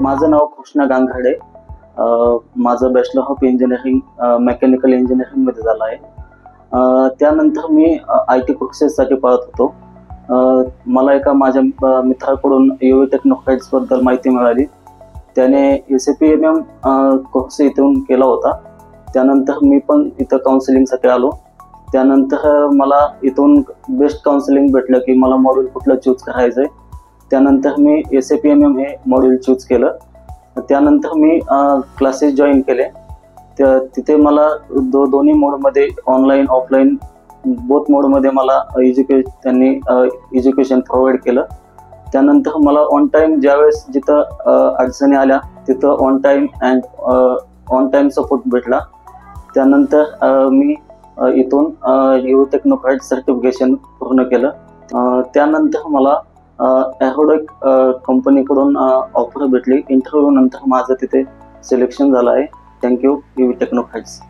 माझं नाव कृष्णा गांगडे. माझं bachelor of engineering mechanical इंजिनिअरिंगमध्ये झालं आहे. त्यानंतर मी IT कोर्सेससाठी पळत होतो. मला एका माझ्या मित्राकडून UV टेक्नोक्राइट्सबद्दल माहिती मिळाली. त्याने ACPMM कोर्स इथून केला होता. त्यानंतर मी पण इथं काउन्सिलिंगसाठी आलो. त्यानंतर मला इथून बेस्ट काउन्सिलिंग भेटलं की मला मॉड्यूल कुठलं चूज करायचं आहे. त्यानंतर मी ACPMM हे मॉड्यूल चूज केलं. त्यानंतर मी क्लासेस जॉईन केले. तिथे मला दोन्ही मोडमध्ये ऑनलाईन ऑफलाईन बोथ मोडमध्ये मला त्यांनी एज्युकेशन प्रोव्हाइड केलं. त्यानंतर मला ऑन टाईम ज्यावेळेस जिथं अडचणी आल्या तिथं ऑन टाईम सपोर्ट भेटला. त्यानंतर मी इथून UV टेक्नोक्राइट सर्टिफिकेशन पूर्ण केलं. त्यानंतर मला एरोडेक कंपनीकडून ऑफर भेटली. इंटरव्ह्यू नंतर माझं तिथे सिलेक्शन झालं आहे. Thank you UV टेक्नोक्राइट्स.